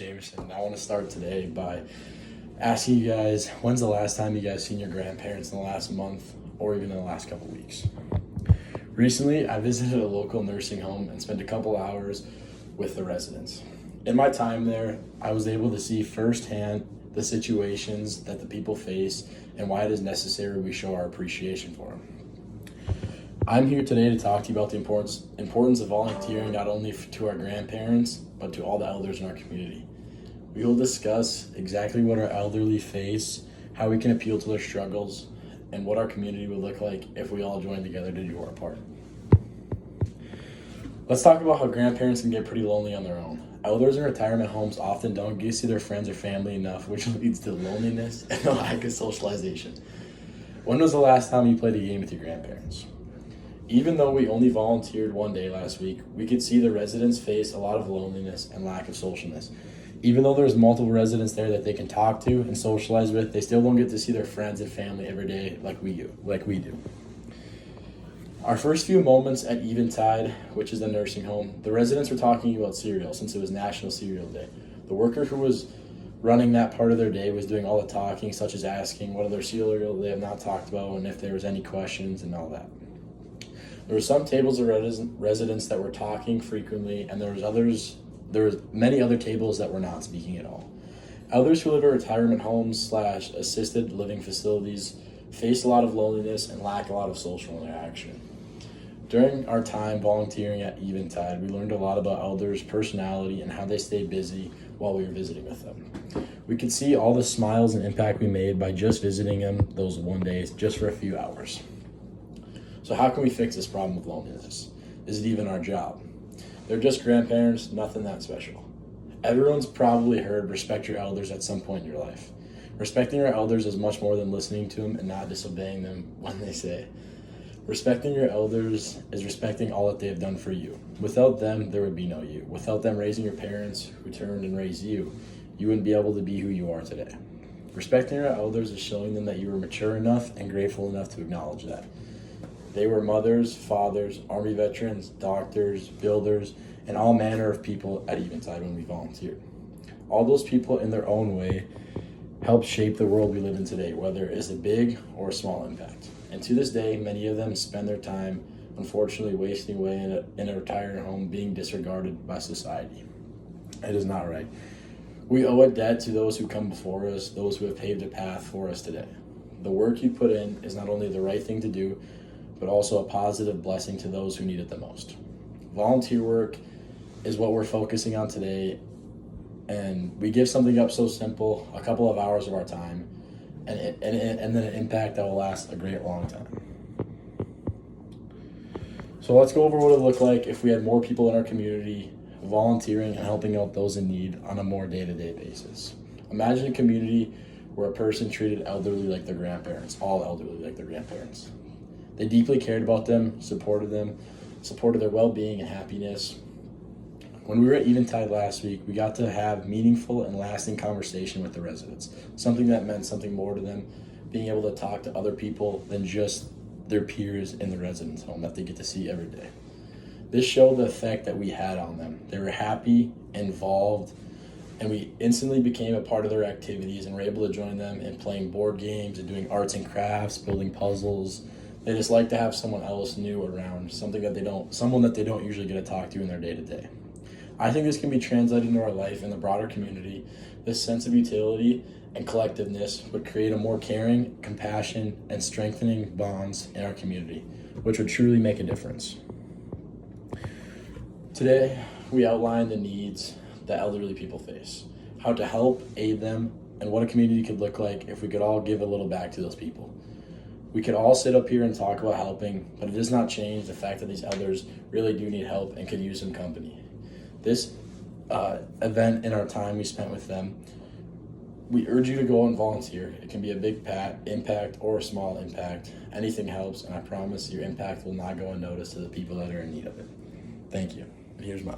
Jameson. I want to start today by asking you guys, when's the last time you guys seen your grandparents in the last month or even in the last couple weeks? Recently, I visited a local nursing home and spent a couple hours with the residents. In my time there, I was able to see firsthand the situations that the people face and why it is necessary we show our appreciation for them. I'm here today to talk to you about the importance of volunteering not only to our grandparents, but to all the elders in our community. We will discuss exactly what our elderly face, how we can appeal to their struggles, and what our community would look like if we all joined together to do our part. Let's talk about how grandparents can get pretty lonely on their own. Elders in retirement homes often don't get to see their friends or family enough, which leads to loneliness and a lack of socialization. When was the last time you played a game with your grandparents? Even though we only volunteered one day last week, we could see the residents face a lot of loneliness and lack of socialness. Even though there's multiple residents there that they can talk to and socialize with, they still don't get to see their friends and family every day like we do. Our first few moments at Eventide, which is the nursing home, the residents were talking about cereal since it was National Cereal Day. The worker who was running that part of their day was doing all the talking, such as asking what other cereal they have not talked about and if there was any questions and all that. There were some tables of residents that were talking frequently, and there was many other tables that were not speaking at all. Elders who live in retirement homes / assisted living facilities face a lot of loneliness and lack a lot of social interaction. During our time volunteering at Eventide, we learned a lot about elders' personality and how they stay busy while we were visiting with them. We could see all the smiles and impact we made by just visiting them those one day, just for a few hours. So how can we fix this problem with loneliness? Is it even our job? They're just grandparents, nothing that special. Everyone's probably heard respect your elders at some point in your life. Respecting your elders is much more than listening to them and not disobeying them when they say. Respecting your elders is respecting all that they have done for you. Without them, there would be no you. Without them raising your parents who turned and raised you, you wouldn't be able to be who you are today. Respecting your elders is showing them that you were mature enough and grateful enough to acknowledge that. They were mothers, fathers, Army veterans, doctors, builders, and all manner of people at Eventide when we volunteered. All those people in their own way helped shape the world we live in today, whether it is a big or a small impact. And to this day, many of them spend their time, unfortunately, wasting away in a retirement home, being disregarded by society. It is not right. We owe a debt to those who come before us, those who have paved a path for us today. The work you put in is not only the right thing to do, but also a positive blessing to those who need it the most. Volunteer work is what we're focusing on today, and we give something up so simple, a couple of hours of our time, and then an impact that will last a great long time. So let's go over what it would look like if we had more people in our community volunteering and helping out those in need on a more day-to-day basis. Imagine a community where a person treated elderly like their grandparents, all elderly like their grandparents. They deeply cared about them, supported their well-being and happiness. When we were at Eventide last week, we got to have meaningful and lasting conversation with the residents, something that meant something more to them, being able to talk to other people than just their peers in the residence home that they get to see every day. This showed the effect that we had on them. They were happy, involved, and we instantly became a part of their activities and were able to join them in playing board games and doing arts and crafts, building puzzles. They just like to have someone else new around, someone that they don't usually get to talk to in their day-to-day. I think this can be translated into our life in the broader community. This sense of utility and collectiveness would create a more caring, compassion, and strengthening bonds in our community, which would truly make a difference. Today, we outline the needs that elderly people face, how to help, aid them, and what a community could look like if we could all give a little back to those people. We could all sit up here and talk about helping, but it does not change the fact that these elders really do need help and could use some company. This event in our time we spent with them, we urge you to go and volunteer. It can be a big impact or a small impact. Anything helps, and I promise your impact will not go unnoticed to the people that are in need of it. Thank you. And here's my